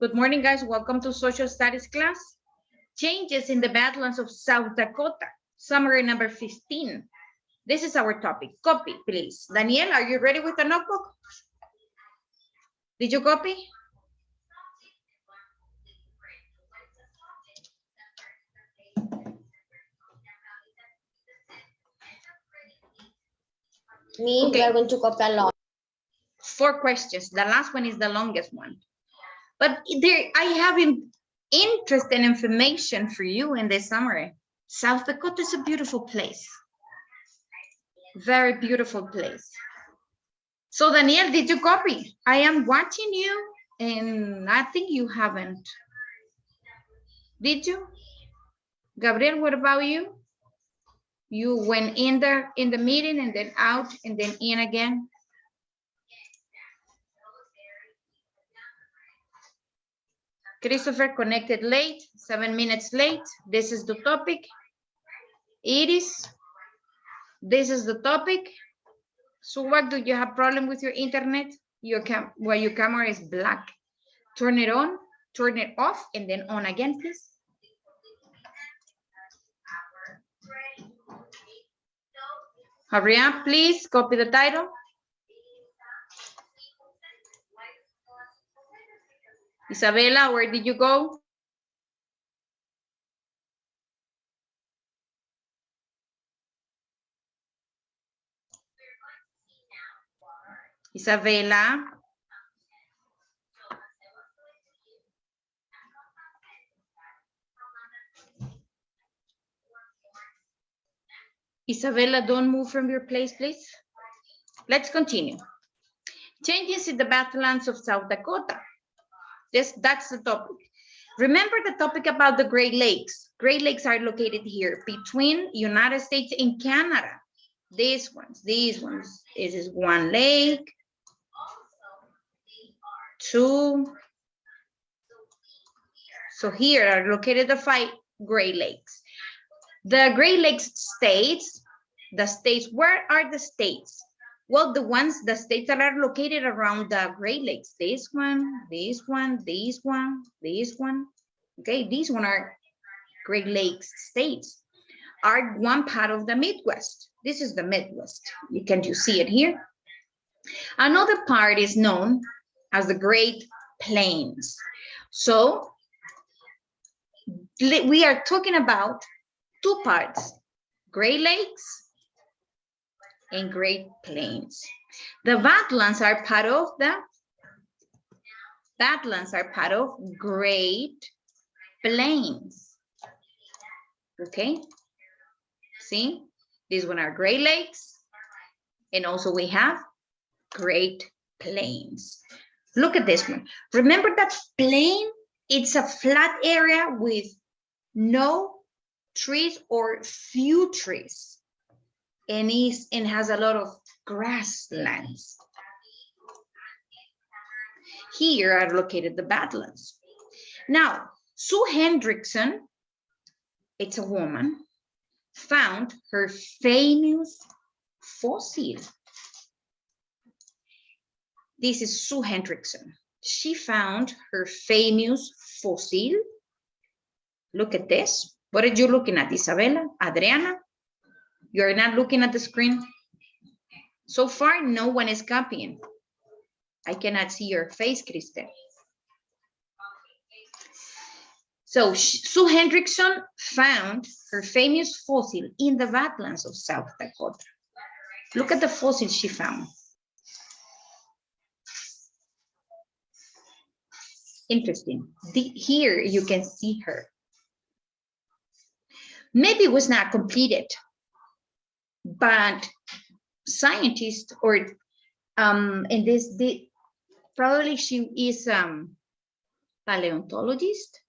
Good morning, guys. Welcome to Social Studies class. Changes in the Badlands of South Dakota. Summary number 15. This is our topic. Copy, please. Daniel, are you ready with the notebook? Did you copy? We are going to copy a lot. 4 questions. The last one is the longest one. But there, I have interesting information for you in this summary. South Dakota is a beautiful place. Very beautiful place. So Daniel, did you copy? I am watching you and I think you haven't. Did you? Gabriel, what about you? You went in the meeting and then out and then in again. Christopher connected late, 7 minutes late. This is the topic. Iris, this is the topic. So what, do you have problem with your internet? Your camera is black. Turn it on, turn it off, and then on again, please. Hurry up, please. Copy the title. Isabella, where did you go? Isabella. Isabella, don't move from your place, please. Let's continue. Changes in the Badlands of South Dakota. That's the topic. Remember the topic about the Great Lakes. Great Lakes are located here between United States and Canada. These ones. This is one lake, 2. So here are located the 5 Great Lakes. The Great Lakes states, where are the states? Well, the states that are located around the Great Lakes, this one, this one, this one, this one. Okay, these one are Great Lakes states, are one part of the Midwest. This is the Midwest. Can you see it here? Another part is known as the Great Plains. So we are talking about 2 parts, Great Lakes and Great Plains. The Badlands are part of Great Plains. Okay, see, these one are Great Lakes, and also we have Great Plains. Look at this one. Remember that plain? It's a flat area with no trees or few trees. And has a lot of grasslands. Here are located the Badlands. Now, Sue Hendrickson, it's a woman, found her famous fossil. This is Sue Hendrickson. She found her famous fossil. Look at this. What are you looking at, Isabella? Adriana? You're not looking at the screen? So far, no one is copying. I cannot see your face, Kristen. So Sue Hendrickson found her famous fossil in the Badlands of South Dakota. Look at the fossil she found. Interesting. Here you can see her. Maybe it was not completed, but scientists or probably she is paleontologist,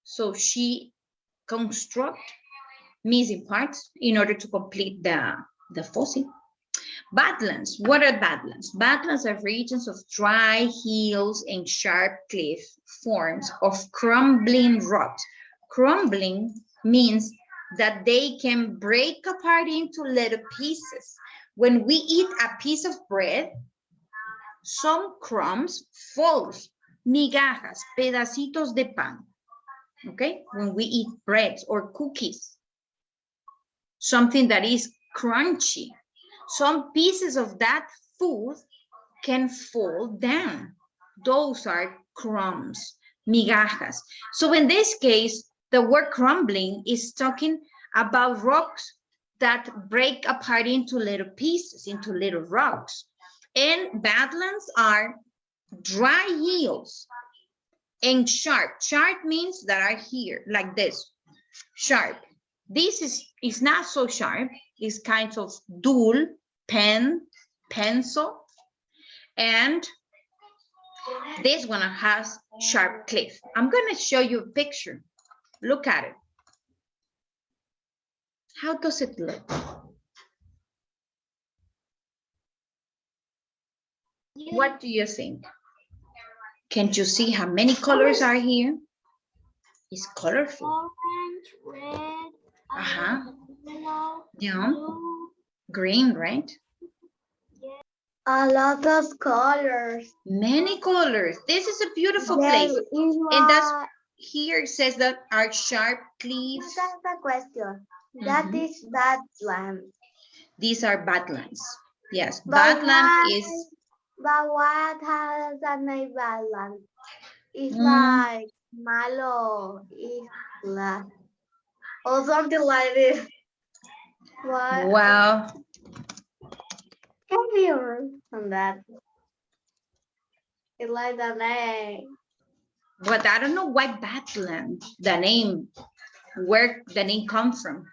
so she construct missing parts in order to complete the fossil. Badlands, what are badlands? Badlands are regions of dry hills and sharp cliff forms of crumbling rocks. Crumbling means that they can break apart into little pieces. When we eat a piece of bread, some crumbs fall Migajas, pedacitos de pan. Okay, when we eat breads or cookies, something that is crunchy, some pieces of that food can fall down. Those are crumbs, migajas. So in this case, the word crumbling is talking about rocks that break apart into little pieces, into little rocks. And badlands are dry hills and sharp. Sharp means that are here, like this, sharp. This is not so sharp. It's kind of dull, pencil. And this one has sharp cliff. I'm going to show you a picture. Look at it. How does it look? What do you think? Can you see how many colors are here? It's colorful. Orange, red, Yellow, yeah. blue. Green, right? A lot of colors. Many colors. This is a beautiful place. And that's here it says that are sharp cliffs. That's the question. That is badland. These are badlands. Yes, But badland is. But what has that made badland? It's Mm. like malo, isla, or something like this. What? Well, Can you on that? It's like the name. but I don't know why badland, the name, where the name comes from.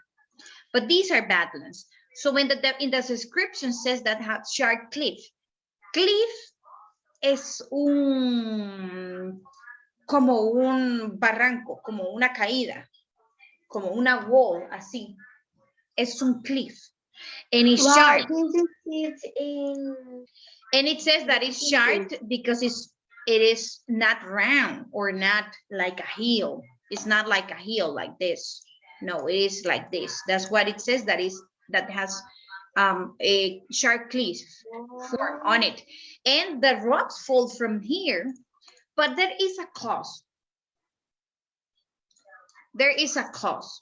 But these are badlands. So when in the description says that have sharp cliff. Cliff es como un barranco, como una caída, como una wall, así. Es un cliff. And it's sharp. And it says that it's sharp because it is not round or not like a hill. It's not like a hill like this. No, it is like this. That's what it says that has a sharp cliff form on it. And the rocks fall from here, but there is a cause. There is a cause.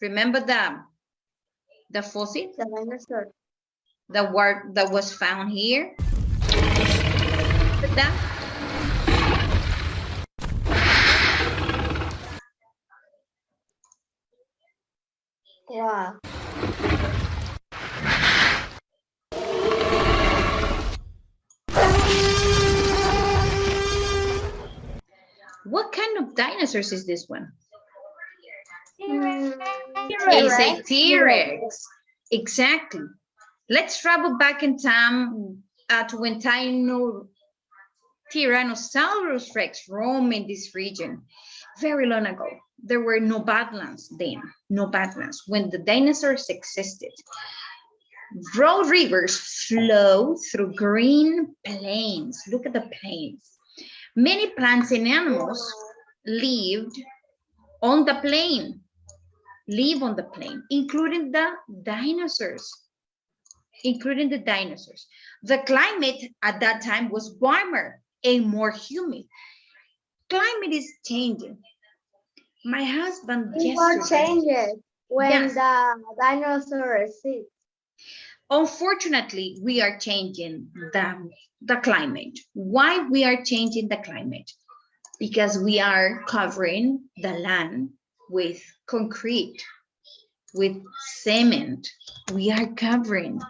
Remember the fossil? The dinosaur. The word that was found here? That? Wow. What kind of dinosaurs is this one? It's a T-Rex. Exactly. Let's travel back in time to when Tyrannosaurus Rex roamed in this region. Very long ago, there were no badlands then, no badlands, when the dinosaurs existed. Broad rivers flow through green plains. Look at the plains. Many plants and animals lived on the plain, including the dinosaurs. The climate at that time was warmer and more humid. Climate is changing. My husband changes when the dinosaurs exist. Unfortunately, we are changing the climate. Why we are changing the climate? Because we are covering the land with concrete, with cement. We are covering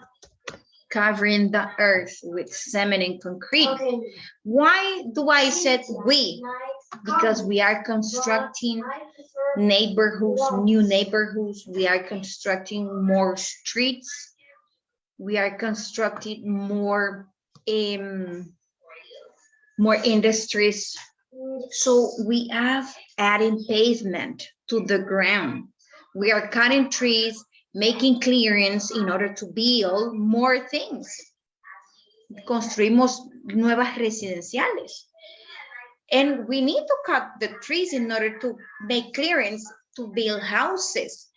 the earth with cement and concrete. Okay. Why do I say we? Because we are constructing neighborhoods, new neighborhoods. We are constructing more streets. We are constructing more industries. So we have adding pavement to the ground. We are cutting trees, making clearance in order to build more things. Construimos nuevas residenciales. And we need to cut the trees in order to make clearance to build houses.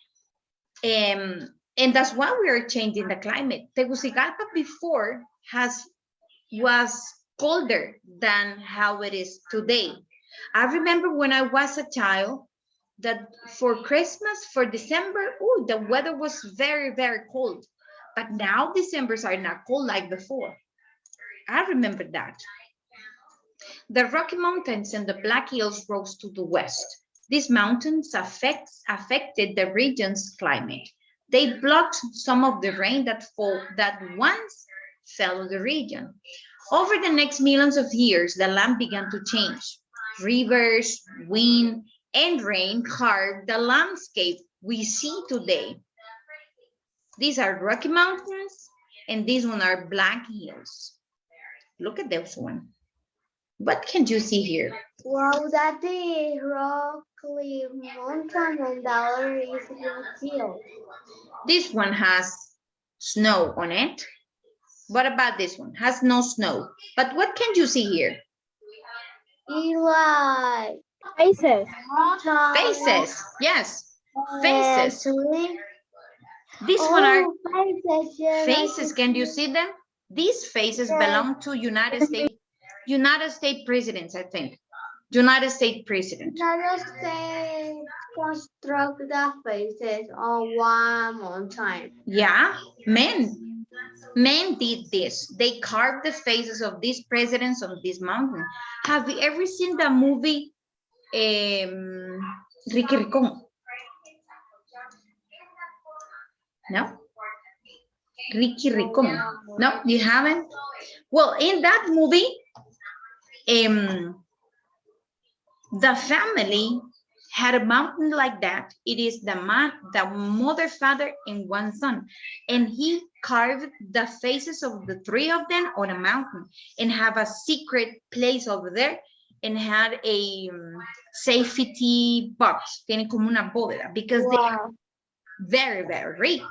And that's why we are changing the climate. Tegucigalpa before was colder than how it is today. I remember when I was a child that for Christmas, for December, oh, the weather was very, very cold. But now Decembers are not cold like before. I remember that. The Rocky Mountains and the Black Hills rose to the west. These mountains affected the region's climate. They blocked some of the rain that once fell on the region. Over the next millions of years, the land began to change. Rivers, wind, and rain carved the landscape we see today. These are Rocky Mountains, and these one are Black Hills. Look at this one. What can you see here? Wow, that the Rocky Mountain and the other is Black Hill. This one has snow on it. What about this one? Has no snow. But what can you see here? Eli. Faces. Faces. Yes. Faces. This one are faces. Yeah, faces. Can you see them? These faces belong to United States presidents, I think. United States president. United States construct the faces on one mountain. Yeah, men did this. They carved the faces of these presidents on this mountain. Have you ever seen the movie Ricky Ricón? No? Ricky Ricón. No, you haven't? Well, in that movie, the family had a mountain like that. It is the mother, father, and one son. And he carved the faces of the three of them on a mountain and have a secret place over there and had a safety box. Tiene como una bóveda because they are very, very rich.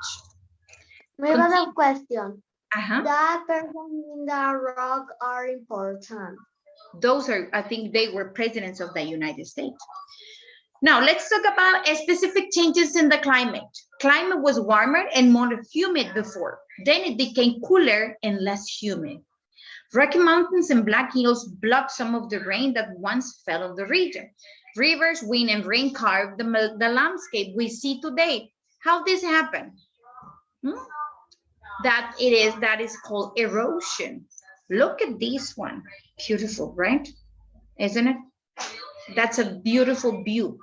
We got a question. Uh-huh. That person in the rock are important. Those are, I think they were presidents of the United States. Now let's talk about specific changes in the climate. Climate was warmer and more humid before. Then it became cooler and less humid. Rocky Mountains and Black Hills blocked some of the rain that once fell on the region. Rivers, wind, and rain carved the landscape we see today. How this happened? That is called erosion. Look at this one. Beautiful, right? Isn't it? That's a beautiful view.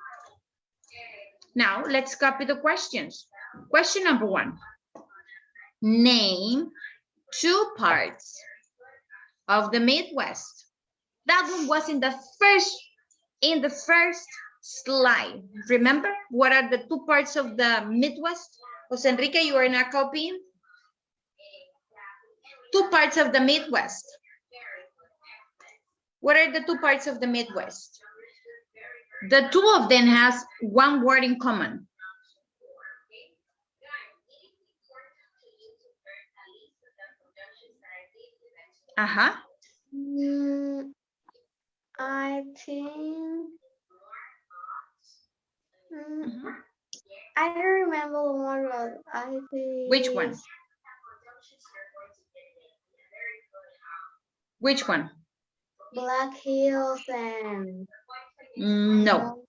Now let's copy the questions. Question number 1. Name 2 parts of the Midwest. That one was in the first slide. Remember what are the 2 parts of the Midwest? Jose Enrique, you are not copying? 2 parts of the Midwest. What are the 2 parts of the Midwest? The 2 of them has one word in common. Uh-huh. I think I don't remember one, but I think Which one? Which one? Black Hills and No.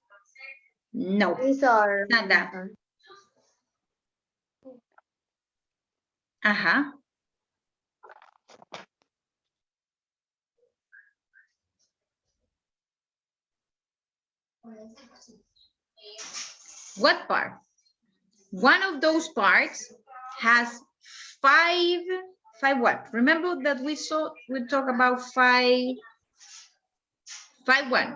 These are Not that. Uh-huh. What part? One of those parts has 5 what? Remember that we talk about 5 what?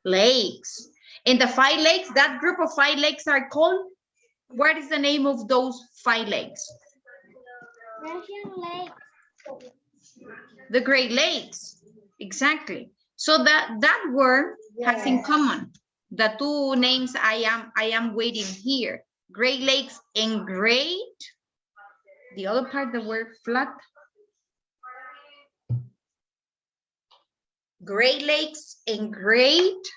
Lakes. And the 5 lakes, that group of 5 lakes are called, what is the name of those 5 lakes? The Great Lakes. Exactly. So that word has in common the 2 names I am waiting here. Great Lakes and great. The other part, the word flat. Great Lakes and Great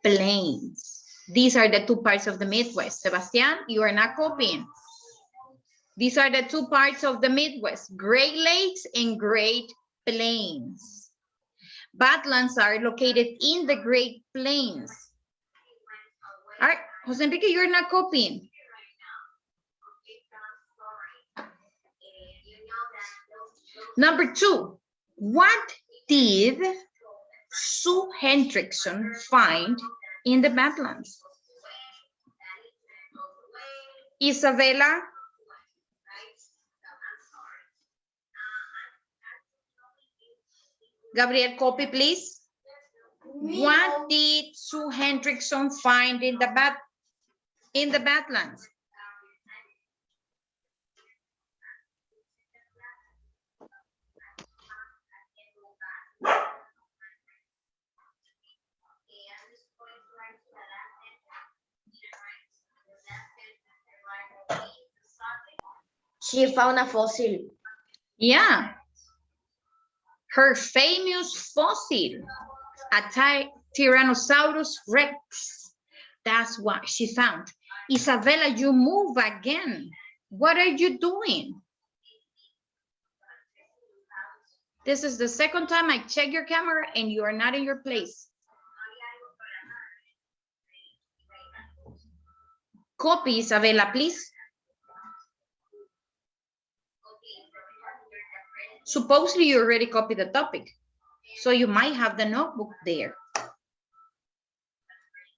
Plains. These are the 2 parts of the Midwest. Sebastian, you are not copying. These are the two parts of the Midwest, Great Lakes and Great Plains. Badlands are located in the Great Plains. All right, Jose Enrique, you're not copying. Number 2, what did Sue Hendrickson find in the Badlands? Isabella? Gabriel, copy, please. What did Sue Hendrickson find in the Badlands? She found a fossil. Yeah. Her famous fossil, a Tyrannosaurus Rex. That's what she found. Isabella, you move again. What are you doing? This is the second time I check your camera and you are not in your place. Copy, Isabella, please. Supposedly you already copied the topic, so you might have the notebook there.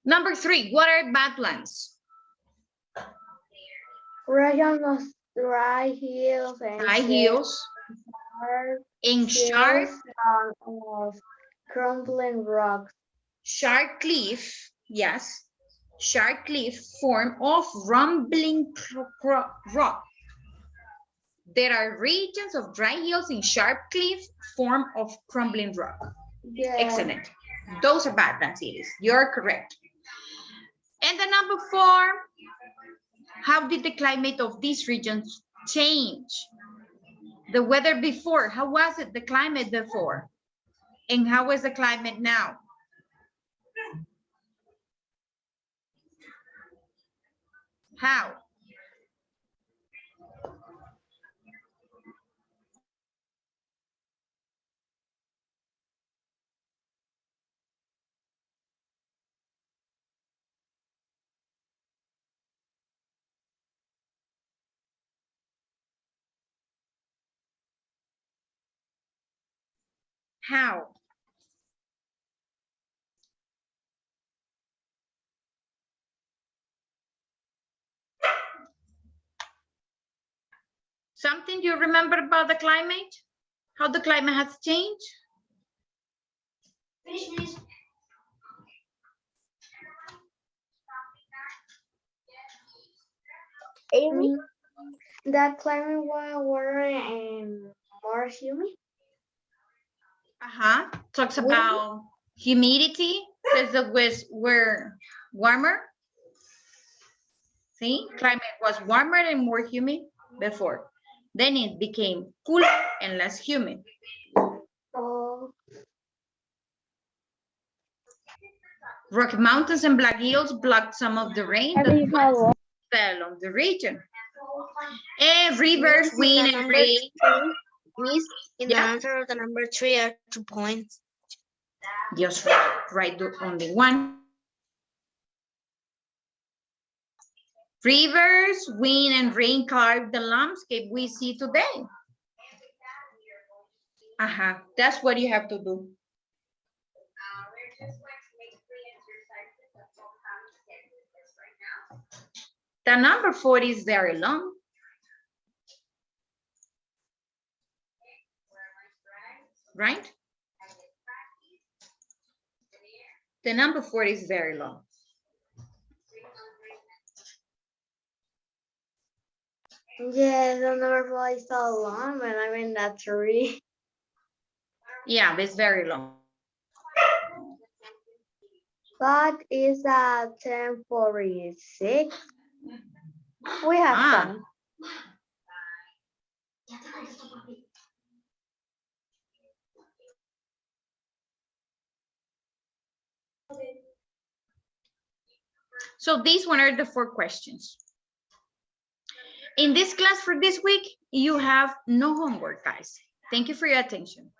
Number 3, what are badlands? Region of dry hills and High hills and sharp of crumbling rocks. Sharp cliff, yes. Sharp cliff form of rumbling rock. There are regions of dry hills and sharp cliff form of crumbling rock. Yeah. Excellent. Those are badlands cities. You're correct. And the number 4, how did the climate of these regions change? The weather before, how was it, the climate before? And how is the climate now? How? How? Something you remember about the climate? How the climate has changed? Amy? That climate was warmer and more humid. Talks about humidity, says the west were warmer. See, climate was warmer and more humid before. Then it became cooler and less humid. Oh. Rocky Mountains and Black Hills blocked some of the rain that fell on the region. Rivers, wind, and rain. Miss, in the answer of the number 3 are 2 points. Just write only one. Rivers, wind, and rain carved the landscape we see today. That's what you have to do. The number 4 is very long. Right? The number 4 is very long. Yeah, the number 4 is so long, but I mean that's 3. Yeah, it's very long. What is a 1046? We have fun. So these one are the 4 questions. In this class for this week, you have no homework, guys. Thank you for your attention.